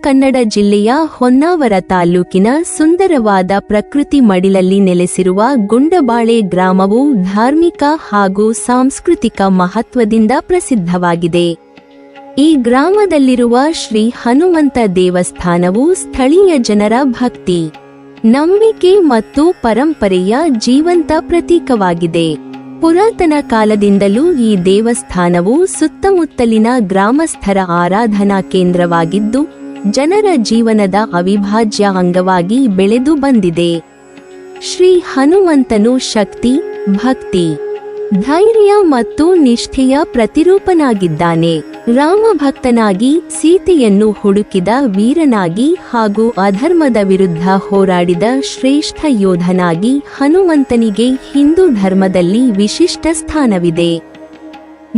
ಕನ್ನಡ ಜಿಲ್ಲೆಯ ಹೊನ್ನಾವರ ತಾಲೂಕಿನ ಸುಂದರವಾದ ಪ್ರಕೃತಿ ಮಡಿಲಲ್ಲಿ ನೆಲೆಸಿರುವ ಗುಂಡಬಾಳೆ ಗ್ರಾಮವು ಧಾರ್ಮಿಕ ಹಾಗೂ ಸಾಂಸ್ಕೃತಿಕ ಮಹತ್ವದಿಂದ ಪ್ರಸಿದ್ಧವಾಗಿದೆ. ಈ ಗ್ರಾಮದಲ್ಲಿರುವ ಶ್ರೀ ಹನುಮಂತ ದೇವಸ್ಥಾನವು ಸ್ಥಳೀಯ ಜನರ ಭಕ್ತಿ, ನಂಬಿಕೆ ಮತ್ತು ಪರಂಪರೆಯ ಜೀವಂತ ಪ್ರತೀಕವಾಗಿದೆ. ಪುರಾತನ ಕಾಲದಿಂದಲೂ ಈ ದೇವಸ್ಥಾನವು ಸುತ್ತಮುತ್ತಲಿನ ಗ್ರಾಮಸ್ಥರ ಆರಾಧನಾ ಕೇಂದ್ರವಾಗಿದ್ದು, ಜನರ ಜೀವನದ ಅವಿಭಾಜ್ಯ ಅಂಗವಾಗಿ ಬೆಳೆದು ಬಂದಿದೆ. ಶ್ರೀ ಹನುಮಂತನು ಶಕ್ತಿ, ಭಕ್ತಿ, ಧೈರ್ಯ ಮತ್ತು ನಿಷ್ಠೆಯ ಪ್ರತಿರೂಪನಾಗಿದ್ದಾನೆ. ರಾಮಭಕ್ತನಾಗಿ, ಸೀತೆಯನ್ನು ಹುಡುಕಿದ ವೀರನಾಗಿ ಹಾಗೂ ಅಧರ್ಮದ ವಿರುದ್ಧ ಹೋರಾಡಿದ ಶ್ರೇಷ್ಠ ಯೋಧನಾಗಿ ಹನುಮಂತನಿಗೆ ಹಿಂದೂ ಧರ್ಮದಲ್ಲಿ ವಿಶಿಷ್ಟ ಸ್ಥಾನವಿದೆ.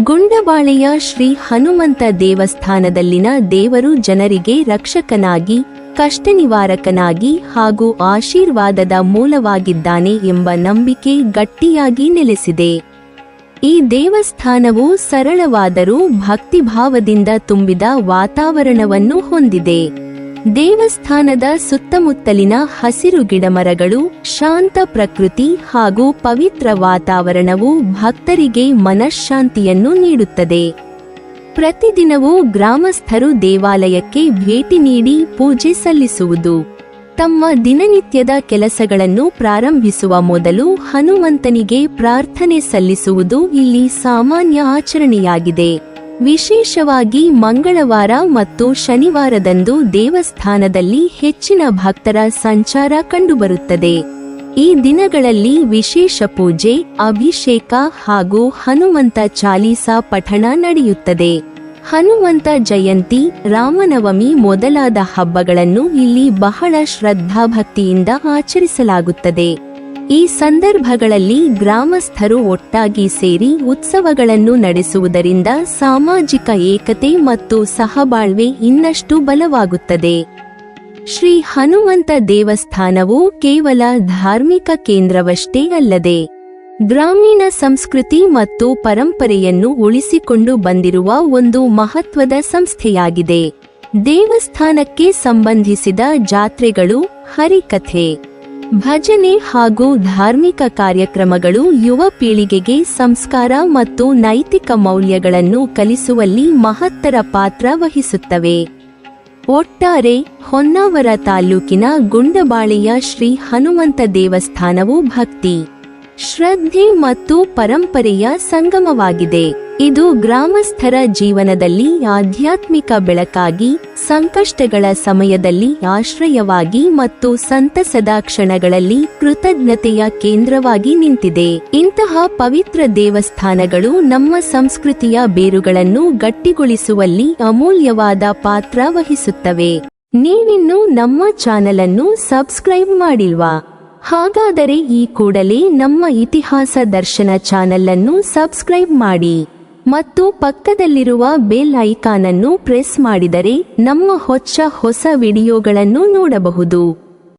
ಗುಂಡಬಾಳೆಯ ಶ್ರೀ ಹನುಮಂತ ದೇವಸ್ಥಾನದಲ್ಲಿನ ದೇವರು ಜನರಿಗೆ ರಕ್ಷಕನಾಗಿ, ಕಷ್ಟ ನಿವಾರಕನಾಗಿ ಹಾಗೂ ಆಶೀರ್ವಾದದ ಮೂಲವಾಗಿದ್ದಾನೆ ಎಂಬ ನಂಬಿಕೆ ಗಟ್ಟಿಯಾಗಿ ನೆಲೆಸಿದೆ. ಈ ದೇವಸ್ಥಾನವು ಸರಳವಾದರೂ ಭಕ್ತಿಭಾವದಿಂದ ತುಂಬಿದ ವಾತಾವರಣವನ್ನು ಹೊಂದಿದೆ. ದೇವಸ್ಥಾನದ ಸುತ್ತಮುತ್ತಲಿನ ಹಸಿರು ಗಿಡಮರಗಳು, ಶಾಂತ ಪ್ರಕೃತಿ ಹಾಗೂ ಪವಿತ್ರ ವಾತಾವರಣವು ಭಕ್ತರಿಗೆ ಮನಃಶಾಂತಿಯನ್ನು ನೀಡುತ್ತದೆ. ಪ್ರತಿದಿನವೂ ಗ್ರಾಮಸ್ಥರು ದೇವಾಲಯಕ್ಕೆ ಭೇಟಿ ನೀಡಿ ಪೂಜೆ ಸಲ್ಲಿಸುವುದು, ತಮ್ಮ ದಿನನಿತ್ಯದ ಕೆಲಸಗಳನ್ನು ಪ್ರಾರಂಭಿಸುವ ಮೊದಲು ಹನುಮಂತನಿಗೆ ಪ್ರಾರ್ಥನೆ ಸಲ್ಲಿಸುವುದು ಇಲ್ಲಿ ಸಾಮಾನ್ಯ ಆಚರಣೆಯಾಗಿದೆ. ವಿಶೇಷವಾಗಿ ಮಂಗಳವಾರ ಮತ್ತು ಶನಿವಾರದಂದು ದೇವಸ್ಥಾನದಲ್ಲಿ ಹೆಚ್ಚಿನ ಭಕ್ತರ ಸಂಚಾರ ಕಂಡುಬರುತ್ತದೆ. ಈ ದಿನಗಳಲ್ಲಿ ವಿಶೇಷ ಪೂಜೆ, ಅಭಿಷೇಕ ಹಾಗೂ ಹನುಮಂತ ಚಾಲೀಸಾ ಪಠಣ ನಡೆಯುತ್ತದೆ. ಹನುಮಂತ ಜಯಂತಿ, ರಾಮನವಮಿ ಮೊದಲಾದ ಹಬ್ಬಗಳನ್ನು ಇಲ್ಲಿ ಬಹಳ ಶ್ರದ್ಧಾಭಕ್ತಿಯಿಂದ ಆಚರಿಸಲಾಗುತ್ತದೆ. ಈ ಸಂದರ್ಭಗಳಲ್ಲಿ ಗ್ರಾಮಸ್ಥರು ಒಟ್ಟಾಗಿ ಸೇರಿ ಉತ್ಸವಗಳನ್ನು ನಡೆಸುವುದರಿಂದ ಸಾಮಾಜಿಕ ಏಕತೆ ಮತ್ತು ಸಹಬಾಳ್ವೆ ಇನ್ನಷ್ಟು ಬಲವಾಗುತ್ತದೆ. ಶ್ರೀ ಹನುಮಂತ ದೇವಸ್ಥಾನವು ಕೇವಲ ಧಾರ್ಮಿಕ ಕೇಂದ್ರವಷ್ಟೇ ಅಲ್ಲದೆ ಗ್ರಾಮೀಣ ಸಂಸ್ಕೃತಿ ಮತ್ತು ಪರಂಪರೆಯನ್ನು ಉಳಿಸಿಕೊಂಡು ಬಂದಿರುವ ಒಂದು ಮಹತ್ವದ ಸಂಸ್ಥೆಯಾಗಿದೆ. ದೇವಸ್ಥಾನಕ್ಕೆ ಸಂಬಂಧಿಸಿದ ಜಾತ್ರೆಗಳು, ಹರಿಕಥೆ, ಭಜನೆ ಹಾಗೂ ಧಾರ್ಮಿಕ ಕಾರ್ಯಕ್ರಮಗಳು ಯುವ ಪೀಳಿಗೆಗೆ ಸಂಸ್ಕಾರ ಮತ್ತು ನೈತಿಕ ಮೌಲ್ಯಗಳನ್ನು ಕಲಿಸುವಲ್ಲಿ ಮಹತ್ತರ ಪಾತ್ರ ವಹಿಸುತ್ತವೆ. ಒಟ್ಟಾರೆ ಹೊನ್ನಾವರ ತಾಲೂಕಿನ ಗುಂಡಬಾಳೆಯ ಶ್ರೀ ಹನುಮಂತ ದೇವಸ್ಥಾನವು ಭಕ್ತಿ, ಶ್ರದ್ಧೆ ಮತ್ತು ಪರಂಪರೆಯ ಸಂಗಮವಾಗಿದೆ. ಇದು ಗ್ರಾಮಸ್ಥರ ಜೀವನದಲ್ಲಿ ಆಧ್ಯಾತ್ಮಿಕ ಬೆಳಕಾಗಿ, ಸಂಕಷ್ಟಗಳ ಸಮಯದಲ್ಲಿ ಆಶ್ರಯವಾಗಿ ಮತ್ತು ಸಂತಸದ ಕ್ಷಣಗಳಲ್ಲಿ ಕೃತಜ್ಞತೆಯ ಕೇಂದ್ರವಾಗಿ ನಿಂತಿದೆ. ಇಂತಹ ಪವಿತ್ರ ದೇವಸ್ಥಾನಗಳು ನಮ್ಮ ಸಂಸ್ಕೃತಿಯ ಬೇರುಗಳನ್ನು ಗಟ್ಟಿಗೊಳಿಸುವಲ್ಲಿ ಅಮೂಲ್ಯವಾದ ಪಾತ್ರ ವಹಿಸುತ್ತವೆ. ನೀವಿನ್ನೂ ನಮ್ಮ ಚಾನೆಲ್ ಅನ್ನು ಸಬ್ಸ್ಕ್ರೈಬ್ ಮಾಡಿಲ್ವಾ? ಹಾಗಾದರೆ ಈ ಕೂಡಲೇ ನಮ್ಮ ಇತಿಹಾಸ ದರ್ಶನ ಚಾನೆಲ್ ಅನ್ನು ಸಬ್ಸ್ಕ್ರೈಬ್ ಮಾಡಿ ಮತ್ತು ಪಕ್ಕದಲ್ಲಿರುವ ಬೆಲ್ ಐಕಾನ್ ಅನ್ನು ಪ್ರೆಸ್ ಮಾಡಿದರೆ ನಮ್ಮ ಹೊಸ ವಿಡಿಯೋಗಳನ್ನು ನೋಡಬಹುದು.